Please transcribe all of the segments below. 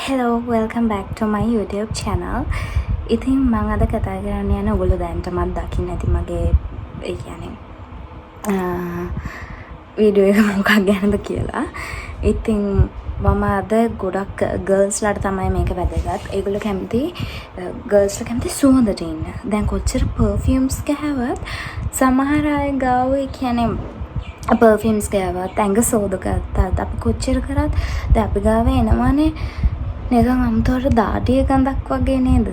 Hello, welcome back to my YouTube channel. ඉතින් මම අද කතා කරන්න යන ඔයගොල්ලෝ දැනටමත් දකින්න ඇති මගේ ඒ කියන්නේ වීඩියෝ එක මොකක් ගැනද කියලා. ඉතින් මම අද ගොඩක් ගර්ල්ස්ලාට තමයි මේක වැදගත්. ඒගොල්ලෝ කැමති ගර්ල්ස්ලා කැමති සුවඳට ඉන්න. දැන් කොච්චර පර්ෆියුම්ස් ගහවත් සමහර අය ගාව ඒ කියන්නේ පර්ෆියුම්ස් ගාවත් ඇඟ සෝදගත්තත් අපි කොච්චර කරත් දැන් අපි ගාව එනවනේ නිකන් අමුතුවට දාඩිය ගඳක් වගේ නේද?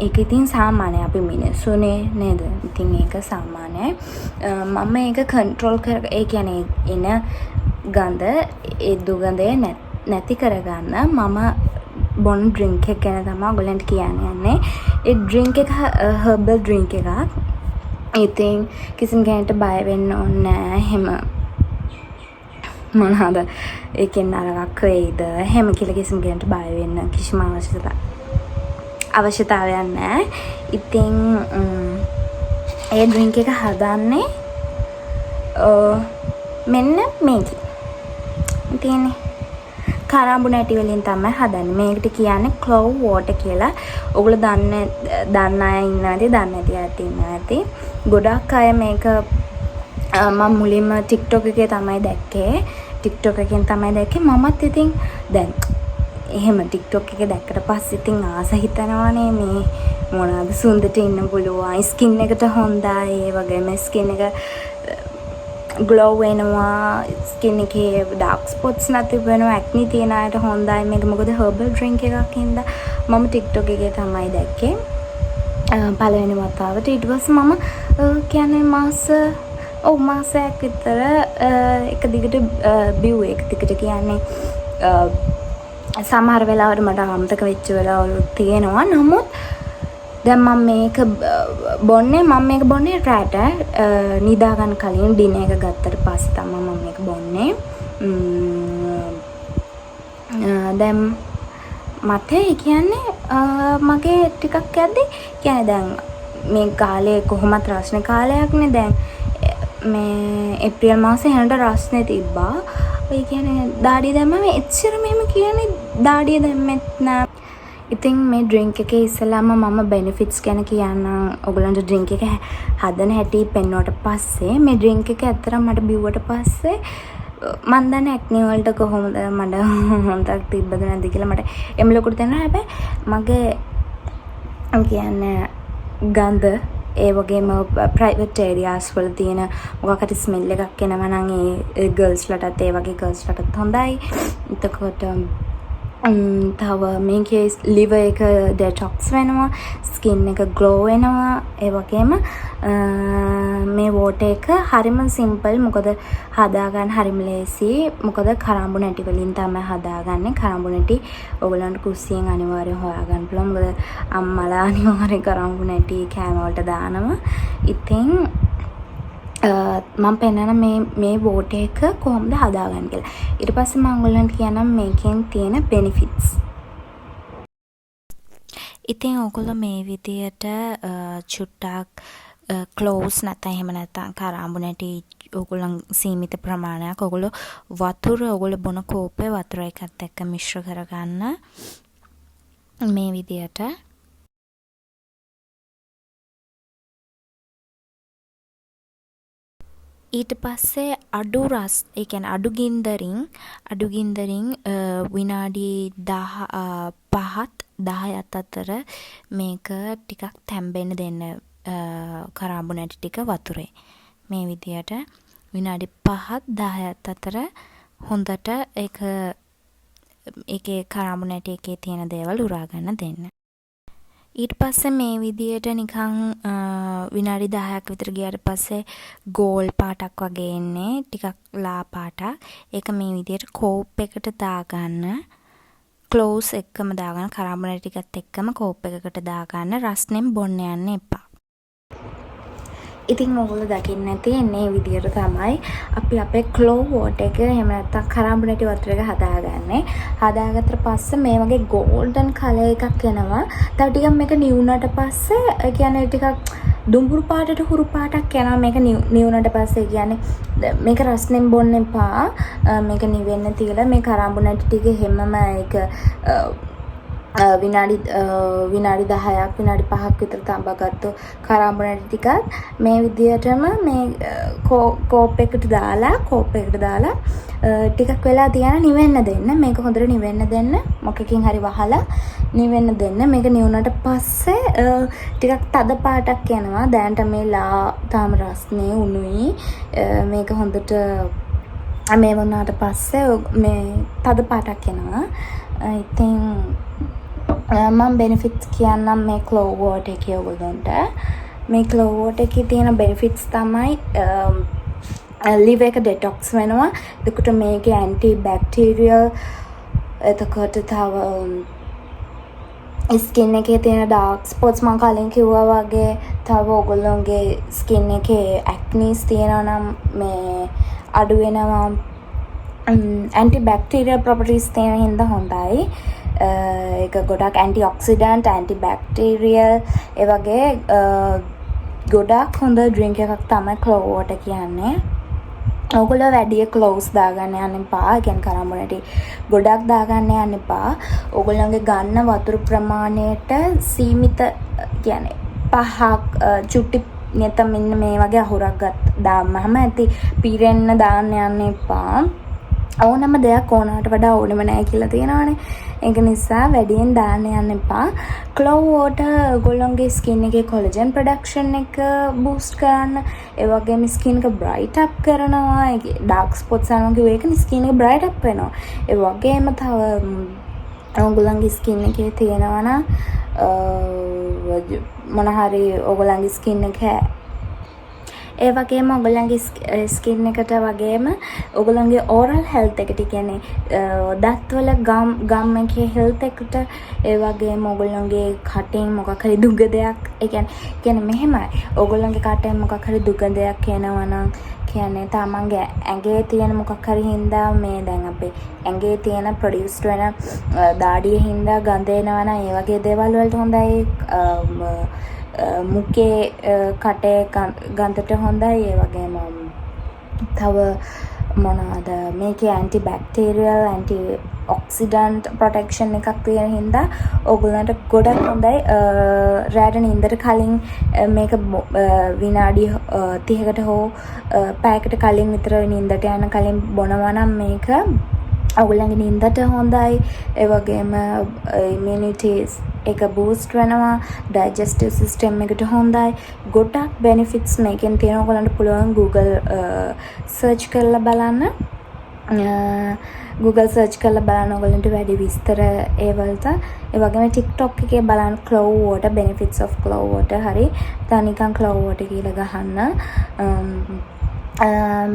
ඒක ඉතින් සාමාන්‍යයි අපි මිනිස්සුනේ නේද? ඉතින් ඒක සාමාන්‍යයි. මම ඒක කන්ට්‍රෝල් කර ඒ කියන්නේ එන ගඳ ඒ දුගඳය නැති කරගන්න මම බොන ඩ්‍රින්ක් එක ගැන තමයි ඔයගලන්ට කියන්න යන්නේ. ඒ ඩ්‍රින්ක් එක හර්බල් ඩ්‍රින්ක් එකක්. ඉතින් කිසිම කෙනෙක්ට බය වෙන්න ඕනේ නැහැ. එහෙම මොනවාද ඒකෙන් නරකක් වෙයිද එහෙම කියලා කිසිම කෙනෙක්ට බය වෙන්න කිසිම අවශ්‍යතාවයක් නැහැ. ඉතින් ඒ ඩ්‍රින්ක් එක හදන්නේ මෙන්න මේකේ තියෙන්නේ කරාඹු නැටි වලින් තමයි හදන්නේ. මේකට කියන්නේ ක්ලෝව් වෝටර් කියලා. ඔයගොල්ලෝ දන්න අය ඉන්නවා ඇති, දන්නේ නැති අය ඉන්නවා ඇති. ගොඩක් අය මේක මම මුලින්ම TikTok එකේ තමයි දැක්කේ. TikTok එකෙන් තමයි දැක්කේ. මමත් ඉතින් දැන් එහෙම TikTok එකේ දැක්කට පස්සේ ඉතින් ආස හිතනවානේ මේ මොනවාද සුන්දරට ඉන්න පුළුවන්. ස්කින් එකට හොඳයි. ඒ වගේම ස්කින් එක ග්ලෝ වෙනවා. ස්කින් එකේ ඩාර්ක් ස්පොට්ස් නැති වෙනවා. ඇක්නි තියෙන අයට හොඳයි මේක. මොකද හර්බල් ඩ්‍රින්ක් එකක් හින්දා මම TikTok එකේ තමයි දැක්කේ. පළවෙනි වතාවට. ඊට පස්සේ මම කියන්නේ මාසයක් විතර එක දිගට බිව්වේ. එක දිගට කියන්නේ සමහර වෙලාවට මට අමතක වෙච්ච වෙලාවලු තියෙනවා. නමුත් දැන් මම මේක බොන්නේ රැට නිදා ගන්න කලින් ඩිනර් එක ගත්තට පස්සේ තමයි මම මේක බොන්නේ. දැන් මට ඒ කියන්නේ මගේ ටිකක් යද්දි කියන්නේ දැන් මේ කාලේ කොහොමත් රස්නේ කාලයක්නේ. දැන් මේ ඒප්‍රිල් මාසේ හැන්ට රස්නේ තිබ්බා. ඒ කියන්නේ දාඩිය දැම්මම එච්චර මෙහෙම කියන්නේ දාඩිය දැම්මෙත් නෑ. ඉතින් මේ ඩ්‍රින්ක් එකේ ඉස්සෙල්ලාම මම බෙනිෆිට්ස් ගැන කියන්නම්. ඔයගලන්ට ඩ්‍රින්ක් එක හදන හැටි පෙන්වුවට පස්සේ මේ ඩ්‍රින්ක් එක ඇත්තටම මට බිව්වට පස්සේ මන් දන්නේ ඇක්නි වලට කොහොමද මට හොඳක් තිබ්බද නැද්ද කියලා මට එම් ලොකුට තේරෙනවා. හැබැයි මගේ කියන්නේ ගඳ ඒ වගේම ප්‍රයිවට් ඒරියාස් වල තියෙන මොකක් හරි ස්මෙල් එකක් එනවා නම් ඒ ගර්ල්ස්ලටත් ඒ වගේ ගර්ල්ස්ලටත් හොඳයි. එතකොට තව මේකේ liver එක detox වෙනවා, skin එක glow වෙනවා. ඒ වගේම මේ water එක හරිම simple. මොකද හදාගන්න හරිම ලේසි. මොකද කරාඹු නැටි වලින් තමයි හදාගන්නේ. කරාඹු නැටි ඔයගලන්ට කුස්සියෙන් අනිවාර්යෙන් හොයාගන්න පුළුවන්. මොකද අම්මලා අනිවාර්යෙන් කරාඹු නැටි කෑම වලට දානවා. ඉතින් මම පෙන්නන මේ water එක කොහොමද හදාගන්නේ කියලා. ඊට පස්සේ මම ඔයගලන්ට කියන්නම් මේකෙන් තියෙන benefits. ඉතින් ඔයගොල්ලෝ මේ විදියට චුට්ටක් ක්ලෝස් නැත්නම් එහෙම නැත්නම් කරාඹු නැටි ඔයගොල්ලන් සීමිත ප්‍රමාණයක් ඔයගොල්ලෝ වතුර ඔයගොල්ලෝ බොන කෝප්පේ වතුර එකත් එක්ක මිශ්‍ර කරගන්න මේ විදියට. ඊට පස්සේ අඩු රස් ඒ කියන්නේ අඩු ගින්දරින් විනාඩි 5ත් 10ත් අතර මේක ටිකක් තැම්බෙන්න දෙන්න කරාඹු නැටි ටික වතුරේ. මේ විදියට විනාඩි 5ත් 10ත් අතර හොඳට ඒකේ කරාඹු නැටි එකේ තියෙන දේවල් උරා ගන්න දෙන්න. ඊට පස්සේ මේ විදියට නිකන් විනාඩි 10ක් විතර ගියාට පස්සේ ගෝල් පාටක් වගේ එන්නේ. ටිකක් ලා පාටක්. ඒක මේ විදියට කෝප් එකට දාගන්න. ක්ලෝස් එක්කම දාගන්න. කරාඹු නැටි ටිකත් එක්කම කෝප් එකකට දාගන්න. රස්නෙන් බොන්න යන්න එපා. ඉතින් ඔයගොල්ලෝ දකින්න තියෙන්නේ විදියට තමයි අපි අපේ ක්ලෝව් වෝටර් එක එහෙම නැත්නම් කරාඹු නැටි වතුර එක හදාගන්නේ. හදාගත්තට පස්සේ මේ වගේ ගෝල්ඩන් කලර් එකක් එනවා. තව ටිකක් මේක නිවුනට පස්සේ ඒ කියන්නේ ටිකක් දුඹුරු පාටට හුරු පාටක් යනවා. මේක නිවුනට පස්සේ කියන්නේ මේක රස්නෙන් බොන්න එපා. මේක නිවෙන්න තියලා මේ කරාඹු නැටි ටික හැමම ඒක විනාඩි 10ක් විනාඩි 5ක් විතර තඹගත්තු කරාඹු නැටි ටිකත් මේ විදියටම මේ කෝප් එකට දාලා ටිකක් වෙලා තියන නිවෙන්න දෙන්න. මේක හොඳට නිවෙන්න දෙන්න. මොකකින් හරි වහලා නිවෙන්න දෙන්න. මේක නිවුනට පස්සේ ටිකක් තද පාටක් යනවා. දැනට මේ තාම රස්නේ උණුයි. මේක හොඳට මේ වුණාට පස්සේ මේ තද පාටක් එනවා. ඉතින් මම බෙනිෆිට්ස් කියන්නම් මේ ක්ලෝව් වෝටර් එකේ ඔයගොල්ලන්ට. මේ ක්ලෝව් වෝටර් එකේ තියෙන බෙනිෆිට්ස් තමයි liver එක detox වෙනවා. එතකොට මේකේ ඇන්ටි බැක්ටීරියල් එතකොට තව ස්කින් එකේ තියෙන ඩාර්ක් ස්පොට්ස් මම කලින් කිව්වා වගේ තව ඔයගොල්ලෝගේ ස්කින් එකේ ඇක්නීස් තියෙනවා නම් මේ අඩු වෙනවා. ඇන්ටි බැක්ටීරියල් ප්‍රොපර්ටිස් තියෙන හින්දා හොඳයි. ඒක ගොඩක් ඇන්ටි ඔක්සිඩන්ට් ඇන්ටි බැක්ටීරියල් ඒ වගේ ගොඩක් හොඳ ඩ්‍රින්ක් එකක් තමයි ක්ලෝව් වෝටර් කියන්නේ. ඔයගොල්ලෝ වැඩි ක්ලෝව්ස් දාගන්න යන්න එපා. ඒ කියන්නේ කරාඹු නැටි ගොඩක් දාගන්න යන්න එපා. ඔයගොල්ලන්ගේ ගන්න වතුර ප්‍රමාණයට සීමිත කියන්නේ 5ක් චුට්ටි නැත්නම් මෙන්න මේ වගේ අහුරක් දාන්නම ඇති. පීරෙන්න දාන්න යන්න එපා. ඕනම දෙයක් ඕනකට වඩා ඕනෙම නැහැ කියලා තියෙනවානේ. ඒක නිසා වැඩියෙන් දාන්න යන්න එපා. ක්ලෝව් වෝටර් ඔයගොල්ලන්ගේ ස්කින් එකේ කොලජන් ප්‍රොඩක්ෂන් එක බූස්ට් කරන්න, ඒ වගේම ස්කින් එක බ්‍රයිට් අප් කරනවා. ඒ ඩාර්ක් ස්පොට්ස් අනුව කිව්ව එක ස්කින් එක බ්‍රයිට් අප් වෙනවා. ඒ වගේම තව ඔයගොල්ලන්ගේ ස්කින් එකේ තියෙනවා නම් මොන හරි ඔයගොල්ලන්ගේ ස්කින් එක ඒ වගේම ඔයගොල්ලන්ගේ ස්කින් එකට වගේම ඔයගොල්ලන්ගේ ඕරල් හෙල්ත් එකට කියන්නේ දත්වල ගම් එකේ හෙල්ත් එකට ඒ වගේම ඔයගොල්ලන්ගේ කටින් මොකක් හරි දුග දෙයක් ඒ කියන්නේ මෙහෙමයි ඔයගොල්ලන්ගේ කටෙන් මොකක් හරි දුග දෙයක් එනවා නම් කියන්නේ තමන්ගේ ඇඟේ තියෙන මොකක් හරි හින්දා මේ දැන් අපේ ඇඟේ තියෙන ප්‍රොඩියුස්ඩ් වෙන දාඩියේ හින්දා ගඳ එනවා නම් ඒ වගේ දේවල් වලට හොඳයි. මුකේ කටේ ගඳට හොඳයි. ඒ වගේම තව මොනවාද මේකේ aunty bacterial aunty oxidant protection එකක් තියෙන හින්දා ඕගොල්ලන්ට ගොඩක් හොඳයි. රැට නින්දට කලින් මේක විනාඩි 30කට හෝ පැයකට කලින් විතර නින්දට යන කලින් බොනවා නම් මේක ඔයගොල්ලන්ගේ නින්දට හොඳයි. ඒ වගේම ඉමුනිටීස් එක බූස්ට් වෙනවා. ඩයිජෙස්ටිව් සිස්ටම් එකට හොඳයි. ගොඩක් බෙනිෆිට්ස් මේකෙන් තියෙනවා. ඔයගොල්ලන්ට පුළුවන් Google සර්ච් කරලා බලන්න. Google සර්ච් කරලා බලන්න ඔයගොල්ලන්ට වැඩි විස්තර ඒ වලට. ඒ වගේම TikTok එකේ බලන්න ක්ලෝව් වෝටර් benefits of ක්ලෝව් වෝටර් හරි තනිකන් ක්ලෝව් වෝටර් කියලා ගහන්න.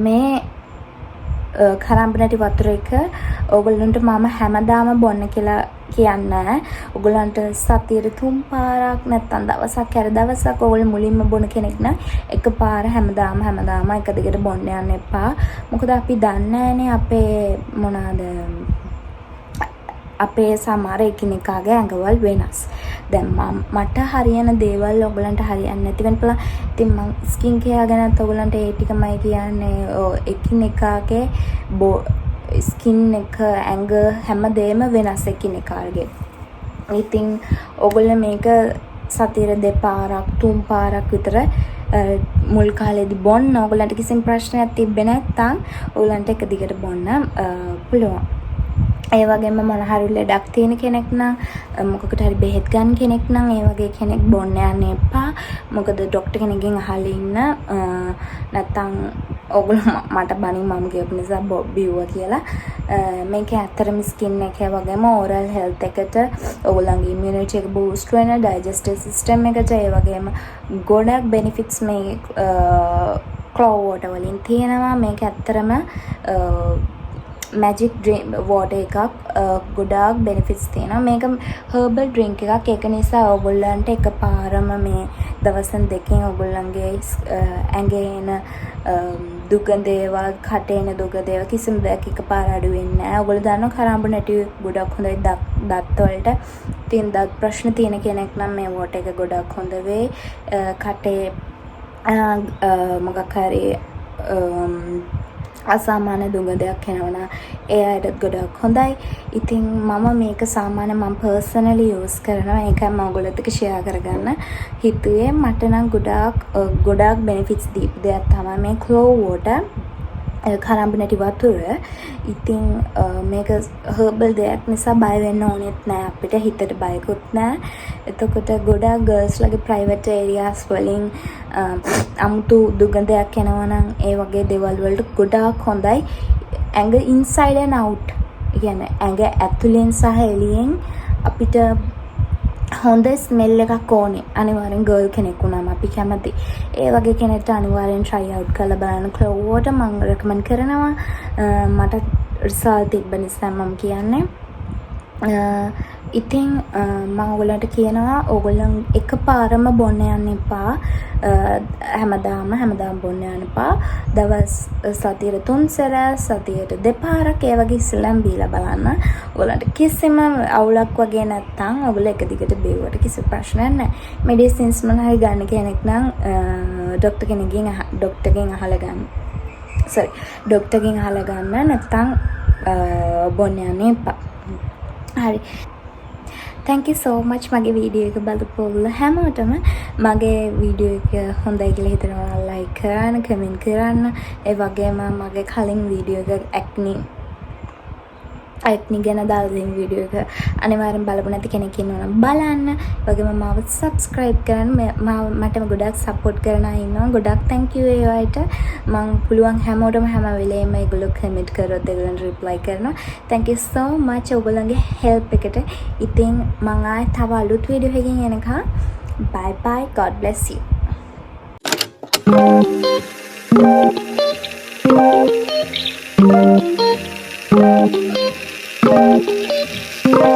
මේ කරාඹු නැටි වතුර එක ඔයගොල්ලන්ට මම හැමදාම බොන්න කියලා කියන්නේ. ඔයගොල්ලන්ට සතියේ 3 පාරක් නැත්නම් දවසක් හැර දවසක් ඔයගොල්ලෝ මුලින්ම බොන කෙනෙක් නම් එකපාර හැමදාම එක දිගට බොන්න යන්න එපා. මොකද අපි දන්නේ නැනේ අපේ මොනවාද අපේ සමහර එකිනෙකාගේ ඇඟවල් වෙනස්. දැන් මට හරියන දේවල් ඔයගලන්ට හරියන්නේ නැති වෙන්න පුළුවන්. ඉතින් මම ස්කින් කෙයාර් ගැනත් ඔයගලන්ට ඒ ටිකමයි කියන්නේ. එකිනෙකාගේ ස්කින් එක ඇඟ හැමදේම වෙනස් එකිනෙකාගේ. ඉතින් ඔයගොල්ලෝ මේක සතියේ 2 පාරක් 3 පාරක් විතර මුල් කාලේදී බොන්න ඔයගලන්ට කිසිම ප්‍රශ්නයක් තිබ්බේ නැත්නම් ඔයගලන්ට එක දිගට බොන්න පුළුවන්. ඒ වගේම මොන හරි ලෙඩක් තියෙන කෙනෙක් නම් මොකකට හරි බෙහෙත් ගන්න කෙනෙක් නම් ඒ වගේ කෙනෙක් බොන්න යන්න එපා. මොකද ડોක්ටර් කෙනෙක්ගෙන් අහලා ඉන්න නැත්තම් ඔයගොල්ලෝ මට බණින් මම කියපු නිසා බිව්වා කියලා. මේක ඇත්තටම ස්කින් එක වගේම ඕරල් හෙල්ත් එකට ඔයගොල්ලන්ගේ ඉමුනිටි එක බූස්ට් වෙන ඩයිජෙස්ටිව් සිස්ටම් එකට ඒ වගේම ගොඩක් බෙනිෆිට්ස් මේ ක්ලෝව් වෝටර් වලින් තියෙනවා. මේක ඇත්තටම මැජික් වෝටර් එකක්. ගොඩාක් බෙනිෆිට්ස් තියෙනවා. මේක හර්බල් ඩ්‍රින්ක් එකක්. ඒක නිසා ඔයගොල්ලන්ට එකපාරම මේ දවසෙන් දෙකකින් ඔයගොල්ලන්ගේ ඇඟේ එන දුගඳ ඒවා කටේ එන දුගඳ ඒවා කිසිම දෙයක් එකපාර අඩු වෙන්නේ නැහැ. ඔයගොල්ලෝ දන්නවා කරාඹු නැටි ගොඩක් හොඳයි දත් වලට. ඉතින් දත් ප්‍රශ්න තියෙන කෙනෙක් නම් මේ වෝටර් එක ගොඩක් හොඳ වෙයි. කටේ මොකක් හරි අසාමාන්‍ය දුගඳයක් එනවනම් ඒ අයට ගොඩක් හොඳයි. ඉතින් මම මේක සාමාන්‍ය මම පර්සනලි යූස් කරනවා. ඒකයි මම ඔයගොල්ලොත් එක්ක ෂෙයා කරගන්න හිතුවේ. මට නම් ගොඩාක් බෙනිෆිට්ස් දීපු දෙයක් තමයි මේ ක්ලෝ වෝටර් කරාඹු නැටි වතුර. ඉතින් මේක හර්බල් දෙයක් නිසා බය වෙන්න ඕනෙත් නෑ අපිට. හිතට බයකුත් නෑ. එතකොට ගොඩාක් ගර්ල්ස්ලගේ ප්‍රයිවට් ඒරියාස් වලින් අමුතු දුගඳයක් එනවනම් ඒ වගේ දේවල් වලට ගොඩාක් හොඳයි. ඇඟ ඉන්සයිඩ් ඇන්ඩ් අවුට් කියන්නේ ඇඟ ඇතුලෙන් සහ එළියෙන් අපිට හොඳ ස්මෙල් එකක් ඕනේ. අනිවාර්යෙන් ගර්ල් කෙනෙක් වුණාම අපි කැමති. ඒ වගේ කෙනෙක්ට අනිවාර්යෙන් try out කරලා බලන්න. ක්ලෝ වෝටර් මම recommend කරනවා. මට රිසල්ට් තිබ්බ නිසා මම කියන්නේ. ඉතින් මම ඔයගොල්ලන්ට කියනවා ඔයගොල්ලන් එකපාරම බොන්න යන්න එපා. හැමදාම බොන්න යන්න එපා. දවස් සතියට 3 සැරයක් සතියට 2 පාරක් ඒ වගේ ඉස්සෙල්ලාම බීලා බලන්න. ඔයගොල්ලන්ට කිසිම අවුලක් වගේ නැත්තම් ඔයගොල්ලෝ එක දිගට බීවුවට කිසි ප්‍රශ්නයක් නැහැ. මෙඩිසින්ස් මොන හරි ගන්න කෙනෙක් නම් ඩොක්ටර්ගෙන් අහලා ගන්න නැත්තම් බොන්න යන්න එපා. හරි. thank you so much මගේ වීඩියෝ එක බලපු හැමෝටම. මගේ වීඩියෝ එක හොඳයි කියලා හිතනවා ලයික් කරන්න, කමෙන්ට් කරන්න. ඒ වගේම මගේ කලින් වීඩියෝ එක ඇක්නි ගැන දාලා තියෙන වීඩියෝ එක අනිවාර්යෙන් බලපු නැති කෙනෙක් ඉන්නවා නම් බලන්න. ඒ වගේම මාව subscribe කරන්න. මට ගොඩක් support කරන අය ඉන්නවා. ගොඩක් thank you ඒ අයට. මම පුළුවන් හැමෝටම හැම වෙලේම ඒගොල්ලෝ comment කරොත් ඒගොල්ලන්ට reply කරනවා. thank you so much ඔයගොල්ලන්ගේ help එකට. ඉතින් මම ආයෙ තව අලුත් වීඩියෝ එකකින් එනකම් bye bye. God bless you. Thank you.